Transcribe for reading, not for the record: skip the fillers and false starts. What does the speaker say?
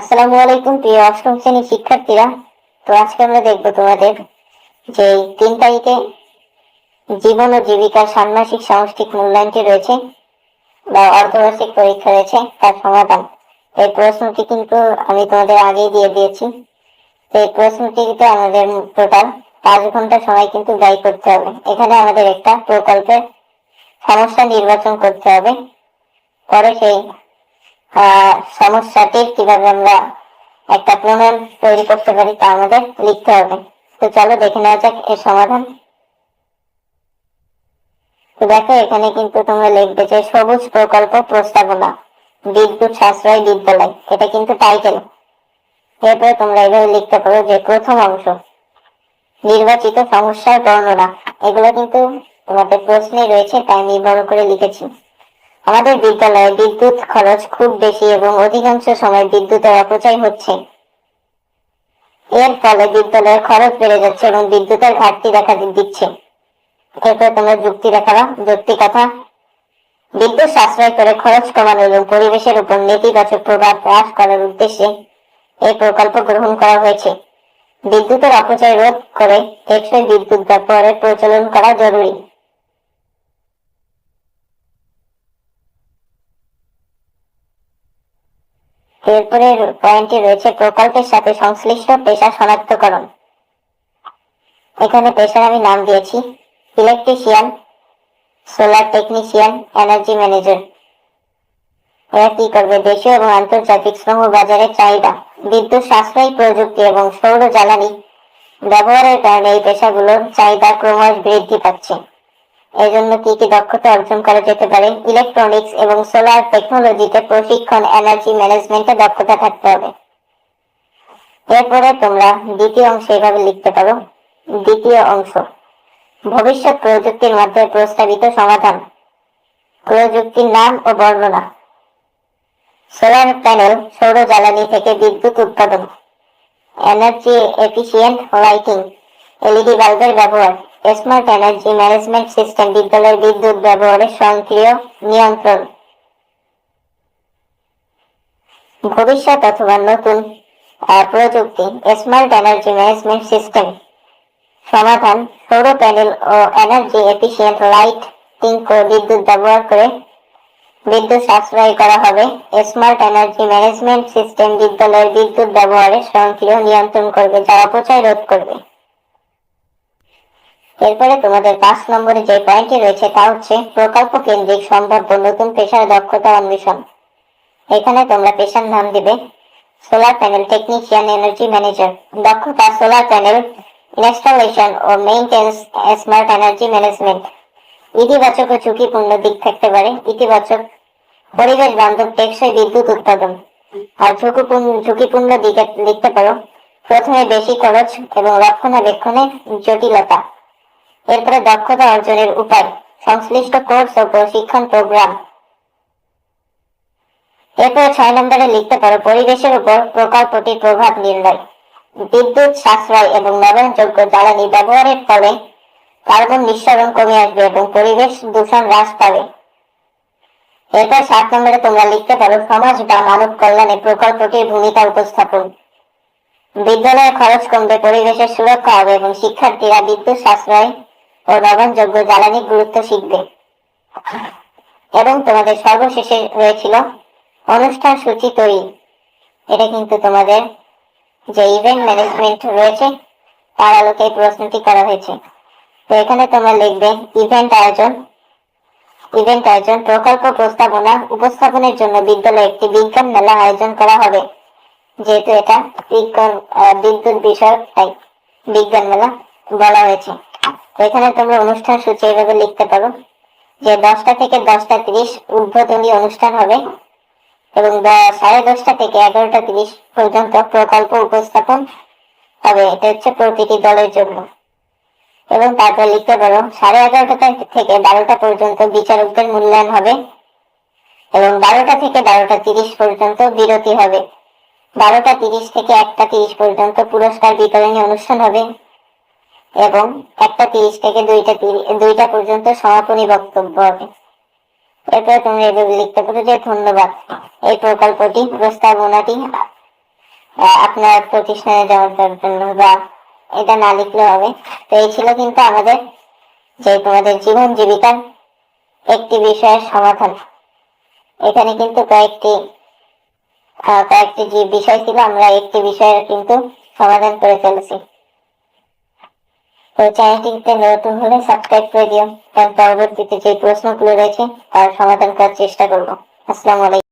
আসসালামু আলাইকুম প্রিয় অষ্টম শ্রেণীর শিক্ষার্থীরা। তো আজকে আমরা দেখবো তোমাদের যে 3 তারিখে জীবন ও জীবিকার ষান্মাসিক সামষ্টিক মূল্যায়নটি রয়েছে বা অর্ধবার্ষিক পরীক্ষা রয়েছে তার সমাধান। এই প্রশ্নটি কিন্তু আমি তোমাদের আগেই দিয়ে দিয়েছি। তো এই প্রশ্নটিতে আমাদের টোটাল 5 ঘন্টা সময় কিন্তু ব্যয় করতে হবে। এখানে আমাদের একটা প্রকল্পের সমস্যা নির্বাচন করতে হবে, পরে সেই সমস্যাটির কিভাবে আমরা একটা প্রমাণ তৈরি করতে পারি তা আমাদের লিখতে হবে। তো চলো দেখে নেওয়া যাক এর সমাধান। তো দেখো, এখানে কিন্তু তোমরা লিখবে যে সবুজ প্রকল্প প্রস্তাবনা বিদ্যুৎ সাশ্রয় বিদ্যালয়, এটা কিন্তু টাইটেল। এরপরে তোমরা এভাবে লিখতে পারো যে প্রথম অংশ নির্বাচিত সমস্যার বর্ণনা। এগুলো কিন্তু তোমাদের প্রশ্নে রয়েছে, তাই আমি বড় করে লিখেছি। আমাদের বিদ্যালয়ে বিদ্যুৎ খরচ খুব বেশি এবং অধিকাংশ সময় বিদ্যুতের অপচয় হচ্ছে। এর ফলে বিদ্যালয়ের খরচ বেড়ে যাচ্ছে এবং বিদ্যুতের ঘাটতি দেখা দিচ্ছে। এরপরে তোমরা যুক্তি দেখাবা। যুক্তি কথা: বিদ্যুৎ সাশ্রয় করে খরচ কমানো এবং পরিবেশের উপর নেতিবাচক প্রভাব হ্রাস করার উদ্দেশ্যে এই প্রকল্প গ্রহণ করা হয়েছে। বিদ্যুতের অপচয় রোধ করে টেকসই বিদ্যুৎ ব্যবহারের প্রচলন করা জরুরি। এরপরে পয়েন্টে রয়েছে প্রকল্পের সাথে সংশ্লিষ্ট পেশা শনাক্তকরণ। এখানে পেশার আমি নাম দিয়েছি electrician, solar technician, energy manager. এরা কি করবে? দেশীয় এবং আন্তর্জাতিক শ্রম বাজারের চাহিদা, বিদ্যুৎ সাশ্রয়ী প্রযুক্তি এবং সৌর জ্বালানি ব্যবহারের কারণে এই পেশাগুলোর চাহিদা ক্রমশ বৃদ্ধি পাচ্ছে। এই জন্য কি কি দক্ষতা অর্জন করা যেতে পারে? ইলেকট্রনিক্স এবং সোলার টেকনোলজিতে প্রশিক্ষণ, এনার্জি ম্যানেজমেন্টে দক্ষতা থাকতে হবে। এরপরে তোমরা দ্বিতীয় অংশ এভাবে লিখতে পারো। দ্বিতীয় অংশ ভবিষ্যৎ প্রযুক্তির মাধ্যমে প্রস্তাবিত সমাধান। প্রযুক্তির নাম ও বর্ণনা: সোলার প্যানেল, সৌর জ্বালানি থেকে বিদ্যুৎ উৎপাদন, এনার্জি এফিসিয়েন্ট লাইটিং, এলইডি বাল্বের ব্যবহার, স্মার্ট এনার্জি ম্যানেজমেন্ট সিস্টেম, বিদ্যালয়ের বিদ্যুৎ ব্যবহারের স্বয়ংক্রিয় নিয়ন্ত্রণ। ভবিষ্যৎ অথবা নতুন প্রযুক্তি স্মার্ট এনার্জি ম্যানেজমেন্ট সিস্টেম সমাধান: সৌর প্যানেল ও এনার্জি এফিসিয়েন্ট লাইটিং করে বিদ্যুৎ ব্যবহার করে বিদ্যুৎ সাশ্রয় করা হবে। স্মার্ট এনার্জি ম্যানেজমেন্ট সিস্টেম বিদ্যালয়ের বিদ্যুৎ ব্যবহারের স্বয়ংক্রিয় নিয়ন্ত্রণ করবে, যা অপচয় রোধ করবে। এরপরে তোমাদের 5 নম্বরে যে পয়েন্টটি রয়েছে তা হচ্ছে প্রকল্প কেন্দ্রিক সম্ভাব্য নতুন পেশার দক্ষতা অন্বেষণ। এখানে তোমরা পেশার নাম দিবে solar panel technician, energy manager. দক্ষতা: সোলার প্যানেল ইনস্টলেশন ও মেইনটেন্স, স্মার্ট এনার্জি ম্যানেজমেন্ট। ইতিবাচক ও ঝুঁকিপূর্ণ দিক থাকতে পারে। ইতিবাচক: পরিবেশ বান্ধব টেকসই বিদ্যুৎ উৎপাদন। আর ঝুঁকিপূর্ণ দিকে লিখতে পারো প্রথমে বেশি খরচ এবং রক্ষণাবেক্ষণের জটিলতা। এরপরে দক্ষতা অর্জনের উপায়: সংশ্লিষ্ট কোর্স ও প্রশিক্ষণ প্রোগ্রাম। এরপরে 6 নম্বরে লিখতে পারো পরিবেশের উপর প্রকল্পটির প্রভাব নির্ণয়। বিদ্যুৎ সাশ্রয় এবং নবায়নযোগ্য জ্বালানি ব্যবহারের ফলে কার্বন নিঃসরণ কমে আসবে এবং পরিবেশ দূষণ হ্রাস পাবে। এরপর 7 নম্বরে তোমরা লিখতে পারো সমাজ বা মানব কল্যাণে প্রকল্পটির ভূমিকা উপস্থাপন। বিদ্যালয়ের খরচ কমবে, পরিবেশের সুরক্ষা হবে এবং শিক্ষার্থীরা বিদ্যুৎ সাশ্রয় ও নবায়নযোগ্য জ্বালানির গুরুত্ব শিখবে। এবং তোমাদের সর্বশেষে রয়েছিল অনুষ্ঠান সূচি তৈরি। এটা কিন্তু তোমাদের যে ইভেন্ট ম্যানেজমেন্ট রয়েছে তার আলোকে এই প্রশ্নটি করা হয়েছে। তো এখানে তোমরা লিখবে ইভেন্ট আয়োজন। প্রকল্প প্রস্তাবনা উপস্থাপনের জন্য বিদ্যালয়ে একটি বিজ্ঞান মেলা আয়োজন করা হবে। যেহেতু এটা বিদ্যুৎ বিষয়ক, তাই বিজ্ঞান মেলা বলা হয়েছে। তো এখানে তোমরা অনুষ্ঠান সূচি এইভাবে লিখতে পারো যে 10টা থেকে 10টা 30 উদ্বোধনী অনুষ্ঠান হবে এবং 10:30 থেকে 11:30 পর্যন্ত প্রকল্প উপস্থাপন হবে। এটা হচ্ছে প্রতিটি দলের জন্য। এবং তারপর লিখতে পারো 11:30 থেকে 12টা পর্যন্ত বিচারকদের মূল্যায়ন হবে এবং 12টা থেকে 12:30 পর্যন্ত বিরতি হবে। 12:30 থেকে 1:30 পর্যন্ত পুরস্কার বিতরণী অনুষ্ঠান হবে এবং 1:30 থেকে 2টা পর্যন্ত সমাপনী বক্তব্য হবে। এরপরে তুমি এভাবে লিখতে পারো যে ধন্যবাদ, এই প্রকল্পটি প্রস্তাবনাটি আপনার প্রতিষ্ঠানে জমা দেওয়ার জন্য, বা এটা না লিখলেও হবে। তো এই ছিল কিন্তু আমাদের যে তোমাদের জীবন জীবিকার একটি বিষয়ের সমাধান। এখানে কিন্তু কয়েকটি যে বিষয় ছিল, আমরা একটি বিষয়ের কিন্তু সমাধান করে ফেলেছি। তো চ্যানেলটিতে নতুন হলে সাবস্ক্রাইব করে দিও, কারণ পরবর্তীতে যে প্রশ্নগুলো রয়েছে তার সমাধান করার চেষ্টা করবো। আসসালামু আলাইকুম।